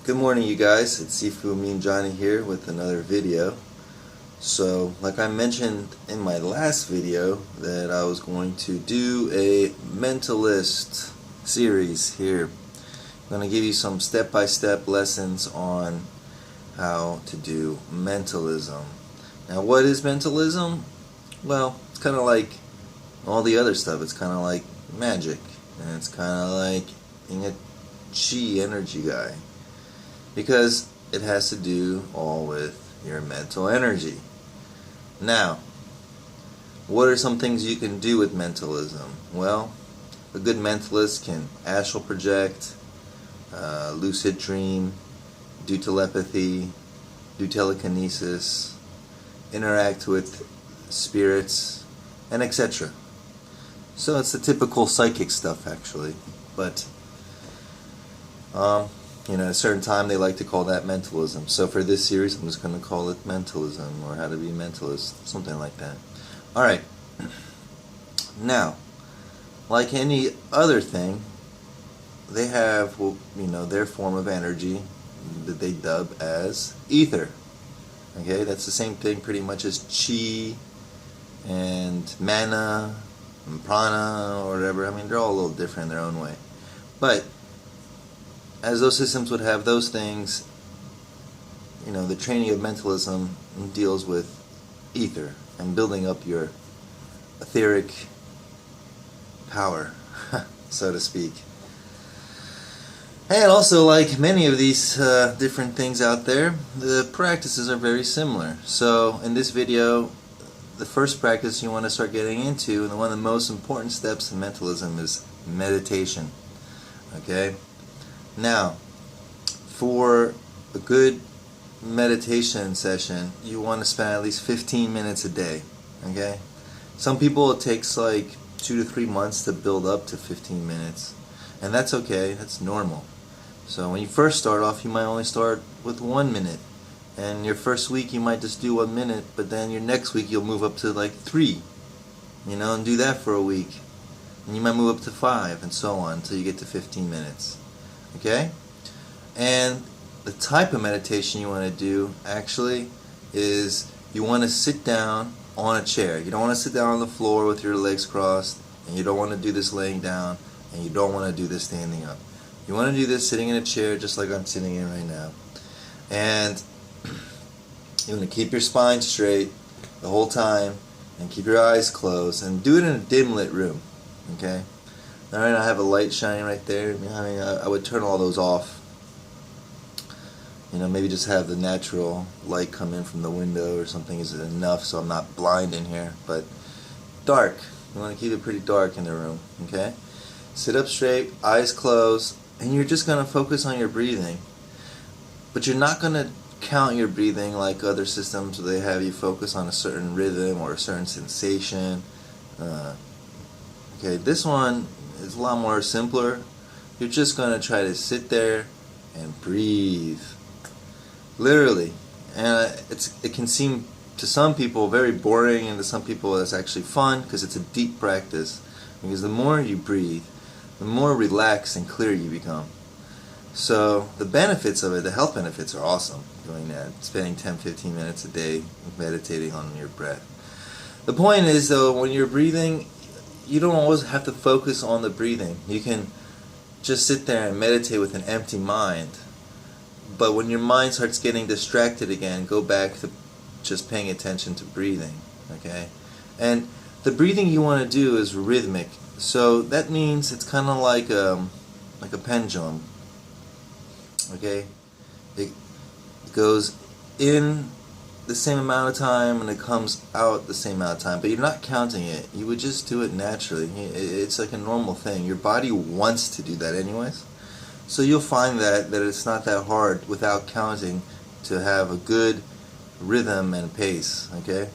Good morning, you guys. It's Sifu, Amin, Jani here with another video. So, like I mentioned in my last video, that I was going to do a Mentalist series here. I'm going to give you some step-by-step lessons on how to do mentalism. Now, what is mentalism? Well, it's kind of like all the other stuff. It's kind of like magic, and it's kind of like being a chi energy guy, because it has to do all with your mental energy. Now, what are some things you can do with mentalism? Well, a good mentalist can astral project, lucid dream, do telepathy, do telekinesis, interact with spirits, and etc. So it's the typical psychic stuff, actually. But at a certain time they like to call that mentalism. So for this series, I'm just going to call it mentalism, or how to be a mentalist, something like that. Alright, now, like any other thing, they have, their form of energy that they dub as ether. Okay, that's the same thing pretty much as chi and mana and prana or whatever. I mean, they're all a little different in their own way. But as those systems would have those things, the training of mentalism deals with ether and building up your etheric power, so to speak. And also, like many of these different things out there, the practices are very similar. So in this video, the first practice you want to start getting into, and one of the most important steps in mentalism, is meditation. Okay? Now, for a good meditation session, you want to spend at least 15 minutes a day. Okay? Some people, it takes like 2 to 3 months to build up to 15 minutes. And that's okay, that's normal. So when you first start off, you might only start with 1 minute. And your first week you might just do 1 minute, but then your next week you'll move up to like 3. And do that for a week. And you might move up to 5, and so on, until you get to 15 minutes. Okay? And the type of meditation you want to do, actually, is you want to sit down on a chair. You don't want to sit down on the floor with your legs crossed, and you don't want to do this laying down, and you don't want to do this standing up. You want to do this sitting in a chair just like I'm sitting in right now. And you want to keep your spine straight the whole time, and keep your eyes closed, and do it in a dim lit room. Okay? Alright, I have a light shining right there. I would turn all those off. Maybe just have the natural light come in from the window or something is enough, so I'm not blind in here. But dark. You want to keep it pretty dark in the room. Okay? Sit up straight, eyes closed, and you're just going to focus on your breathing. But you're not going to count your breathing like other systems where they have you focus on a certain rhythm or a certain sensation. Okay, this one is a lot more simpler. You're just going to try to sit there and breathe. Literally. And it can seem to some people very boring, and to some people it's actually fun, because it's a deep practice. Because the more you breathe, the more relaxed and clear you become. So the benefits of it, the health benefits, are awesome. Doing that, spending 10-15 minutes a day meditating on your breath. The point is, though, when you're breathing, you don't always have to focus on the breathing. You can just sit there and meditate with an empty mind. But when your mind starts getting distracted again, go back to just paying attention to breathing. Okay? And the breathing you want to do is rhythmic. So that means it's kind of like a pendulum. Okay? It goes in the same amount of time and it comes out the same amount of time, but you're not counting it. You would just do it naturally. It's like a normal thing. Your body wants to do that anyways. So you'll find that it's not that hard without counting to have a good rhythm and pace. Okay?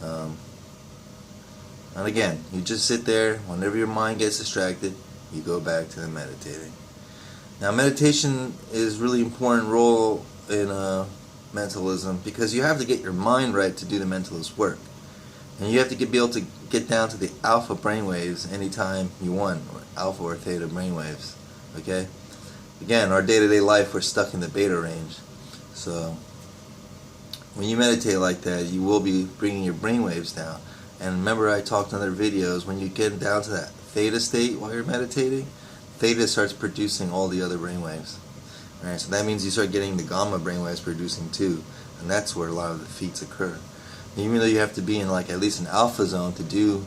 And again, you just sit there. Whenever your mind gets distracted, you go back to the meditating. Now, meditation is really important role in mentalism, because you have to get your mind right to do the mentalist work. And you have to be able to get down to the alpha brainwaves anytime you want, or alpha or theta brainwaves. Okay? again, our day-to-day life, we're stuck in the beta range. So when you meditate like that, you will be bringing your brain waves down. And remember, I talked in other videos, when you get down to that theta state while you're meditating, theta starts producing all the other brain waves. Right? So that means you start getting the gamma brain waves producing too. And that's where a lot of the feats occur. And even though you have to be in like at least an alpha zone to do,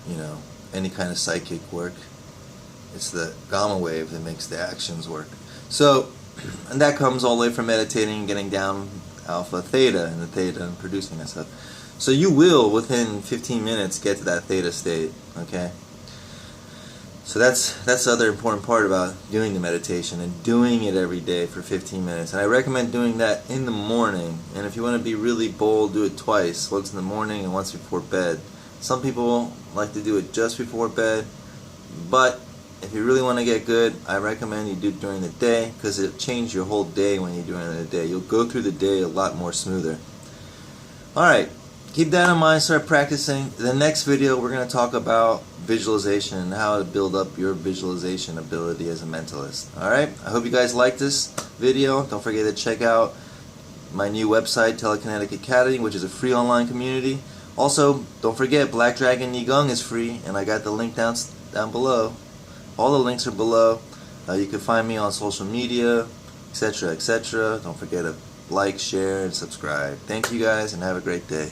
you know, any kind of psychic work, it's the gamma wave that makes the actions work. So, and that comes all the way from meditating, getting down alpha, theta, and the theta and producing that stuff. So you will, within 15 minutes, get to that theta state, okay? So that's the other important part about doing the meditation and doing it every day for 15 minutes. And I recommend doing that in the morning. And if you want to be really bold, do it twice, once in the morning and once before bed. Some people like to do it just before bed, but if you really want to get good, I recommend you do it during the day, because it'll change your whole day when you do it in the day. You'll go through the day a lot more smoother. Alright, keep that in mind, start practicing. In the next video, we're going to talk about visualization and how to build up your visualization ability as a mentalist. Alright, I hope you guys liked this video. Don't forget to check out my new website, Telekinetic Academy, which is a free online community. Also, don't forget, Black Dragon Nigong is free, and I got the link down below. All the links are below. You can find me on social media, etc., etc. Don't forget to like, share, and subscribe. Thank you guys, and have a great day.